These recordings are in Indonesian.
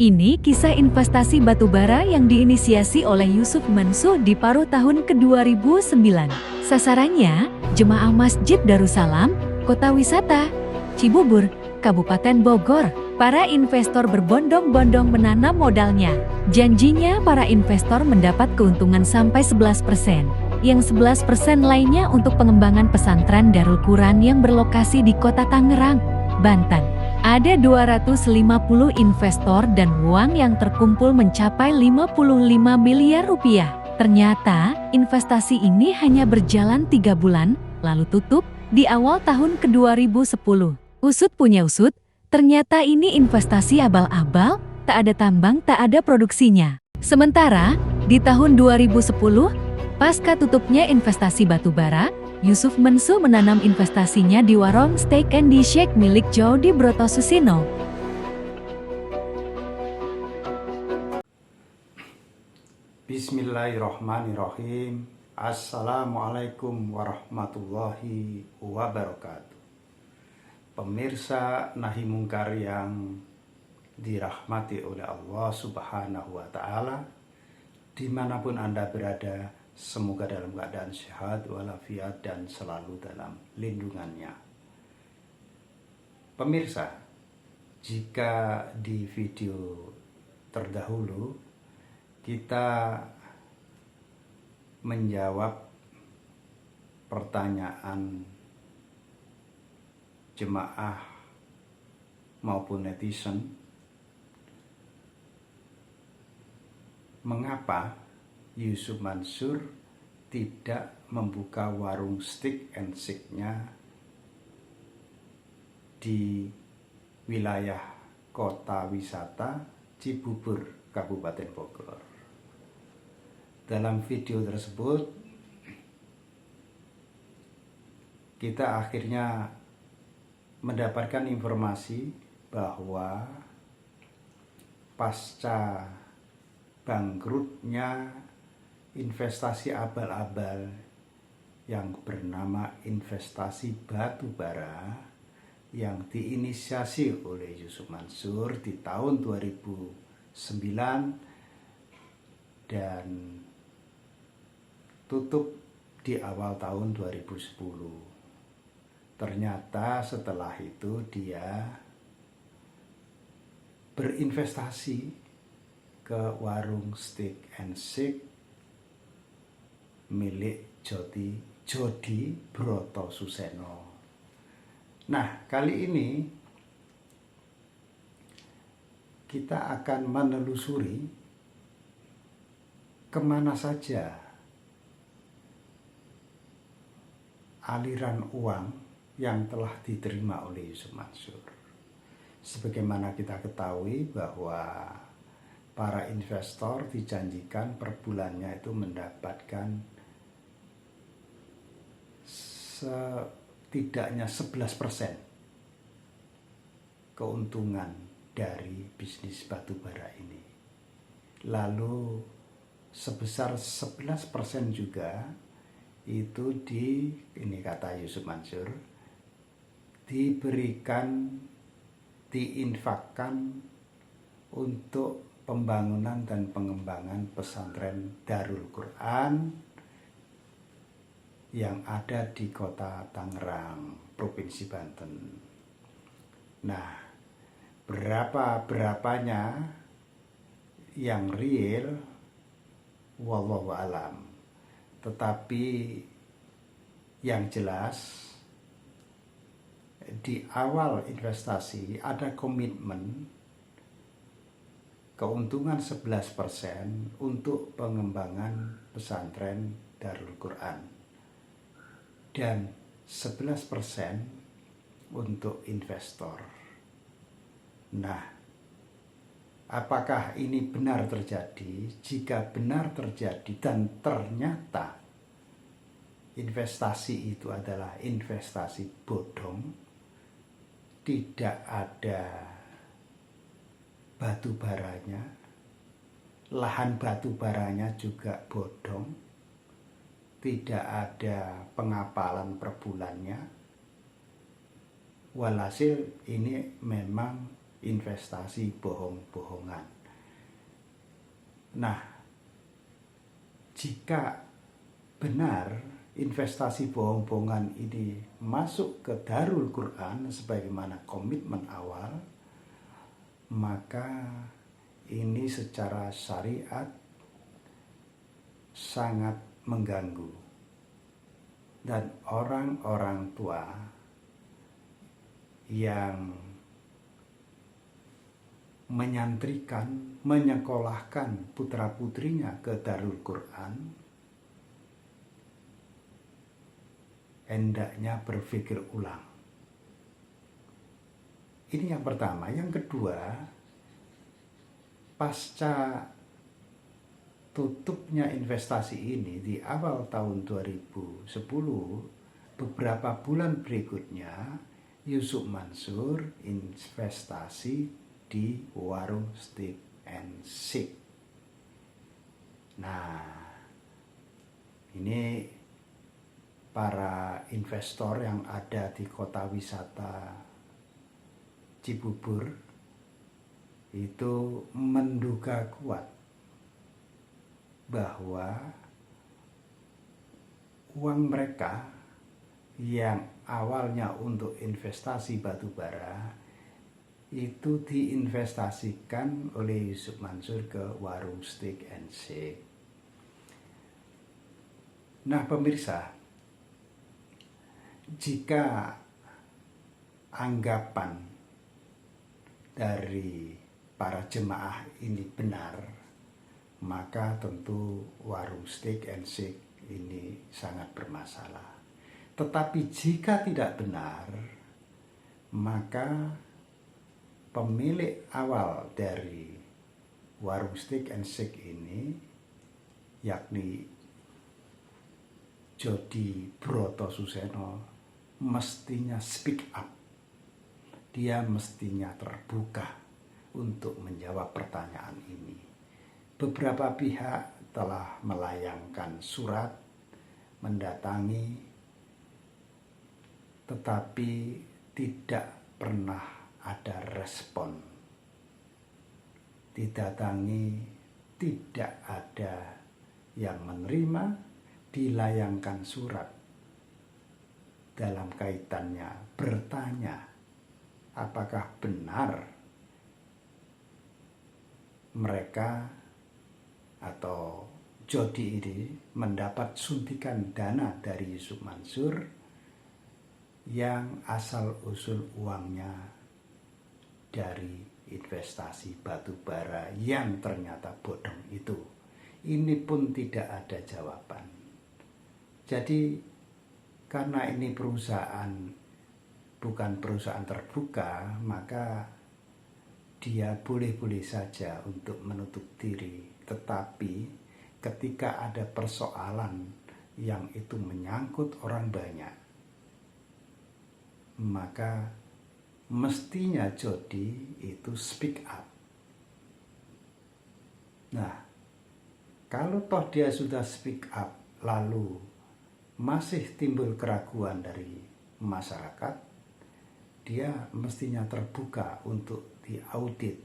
Ini kisah investasi batubara yang diinisiasi oleh Yusuf Mansuh di paruh tahun ke-2009. Sasarannya, jemaah Masjid Darussalam, Kota Wisata, Cibubur, Kabupaten Bogor. Para investor berbondong-bondong menanam modalnya. Janjinya para investor mendapat keuntungan sampai 11%. Yang 11% lainnya untuk pengembangan pesantren Darul Quran yang berlokasi di Kota Tangerang, Banten. Ada 250 investor dan uang yang terkumpul mencapai 55 miliar rupiah. Ternyata, investasi ini hanya berjalan 3 bulan, lalu tutup di awal tahun ke-2010. Usut punya usut, ternyata ini investasi abal-abal, tak ada tambang, tak ada produksinya. Sementara, di tahun 2010, pasca tutupnya investasi batubara, Yusuf Mansuh menanam investasinya di warung steak and shake milik Jody Broto Susino. Bismillahirrahmanirrahim. Assalamualaikum warahmatullahi wabarakatuh. Pemirsa Nahi Mungkar yang dirahmati oleh Allah Subhanahu wa Ta'ala, dimanapun Anda berada, semoga dalam keadaan sehat walafiat dan selalu dalam lindungannya. Pemirsa, jika di video terdahulu kita menjawab pertanyaan jemaah maupun netizen, mengapa Yusuf Mansuh tidak membuka warung steak and shake-nya di wilayah Kota Wisata Cibubur, Kabupaten Bogor. Dalam video tersebut, kita akhirnya mendapatkan informasi bahwa pasca bangkrutnya investasi abal-abal yang bernama investasi batubara yang diinisiasi oleh Yusuf Mansuh di tahun 2009 dan tutup di awal tahun 2010. Ternyata setelah itu dia berinvestasi ke warung steak and shake milik Jody Broto Suseno. Nah, kali ini kita akan menelusuri kemana saja aliran uang yang telah diterima oleh Yusuf Mansuh. Sebagaimana kita ketahui bahwa para investor dijanjikan per bulannya itu mendapatkan setidaknya 11% keuntungan dari bisnis batubara ini. Lalu sebesar 11% juga itu ini kata Yusuf Mansuh, diinfakkan untuk pembangunan dan pengembangan pesantren Darul Quran yang ada di Kota Tangerang, Provinsi Banten. Nah, berapanya yang real, wallahu alam. Tetapi yang jelas di awal investasi ada komitmen keuntungan 11% untuk pengembangan pesantren Darul Quran dan 11% untuk investor. Nah, apakah ini benar terjadi? Jika benar terjadi dan ternyata investasi itu adalah investasi bodong, tidak ada batubaranya, lahan batubaranya juga bodong, tidak ada pengapalan per bulannya, walhasil ini memang investasi bohong-bohongan. Nah, jika benar investasi bohong-bohongan ini masuk ke Darul Quran sebagaimana komitmen awal, maka ini secara syariat sangat mengganggu. Dan orang-orang tua yang menyantrikan, menyekolahkan putra-putrinya ke Darul Quran hendaknya berpikir ulang. Ini yang pertama. Yang kedua, pasca tutupnya investasi ini di awal tahun 2010, beberapa bulan berikutnya Yusuf Mansur investasi di warung steak and shake. Nah, ini para investor yang ada di kota wisata Cibubur itu menduga kuat bahwa uang mereka yang awalnya untuk investasi batubara itu diinvestasikan oleh Yusuf Mansur ke warung steak and shake. Nah pemirsa, jika anggapan dari para jemaah ini benar, maka tentu warung steak and shake ini sangat bermasalah. Tetapi jika tidak benar, maka pemilik awal dari warung steak and shake ini, yakni Jody Brotosuseno, mestinya speak up. Dia mestinya terbuka untuk menjawab pertanyaan ini. Beberapa pihak telah melayangkan surat, mendatangi, tetapi tidak pernah ada respon. Didatangi, tidak ada yang menerima, dilayangkan surat dalam kaitannya bertanya apakah benar mereka atau Jody ini mendapat suntikan dana dari Yusuf Mansur yang asal usul uangnya dari investasi batubara yang ternyata bodong itu. Ini pun tidak ada jawaban. Jadi karena ini perusahaan bukan perusahaan terbuka, maka dia boleh-boleh saja untuk menutup diri. Tetapi ketika ada persoalan yang itu menyangkut orang banyak, maka mestinya Jody itu speak up. Nah, kalau toh dia sudah speak up, lalu masih timbul keraguan dari masyarakat, dia mestinya terbuka untuk diaudit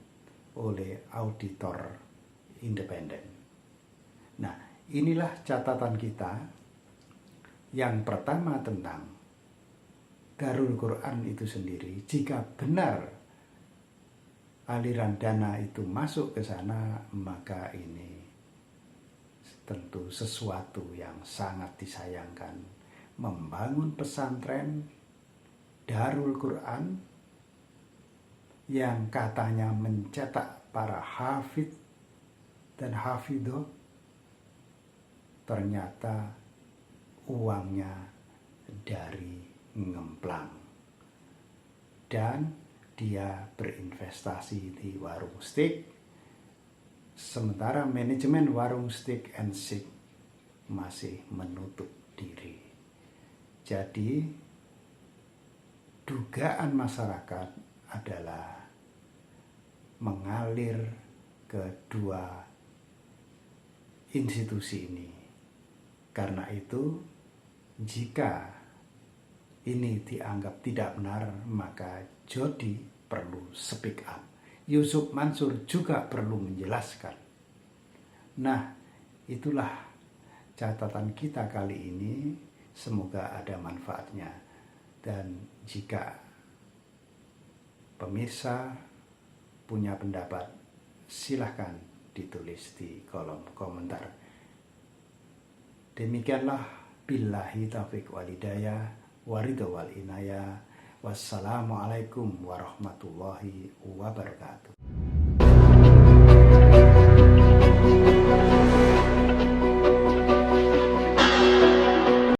oleh auditor independen. Nah, inilah catatan kita. Yang pertama tentang Darul Quran itu sendiri, jika benar aliran dana itu masuk ke sana, maka ini tentu sesuatu yang sangat disayangkan. Membangun pesantren Darul Quran yang katanya mencetak para hafid dan hafidoh, ternyata uangnya dari ngemplang, dan dia berinvestasi di warung steak, sementara manajemen warung steak and shake masih menutup diri. Jadi dugaan masyarakat adalah mengalir ke dua institusi ini. Karena itu, jika ini dianggap tidak benar, maka Jody perlu speak up. Yusuf Mansur juga perlu menjelaskan Nah, itulah catatan kita kali ini. Semoga ada manfaatnya. Dan jika pemirsa punya pendapat, silahkan ditulis di kolom komentar. Demikianlah, billahi taufiq walhidayah, waridho wal inayah. Wassalamualaikum warahmatullahi wabarakatuh.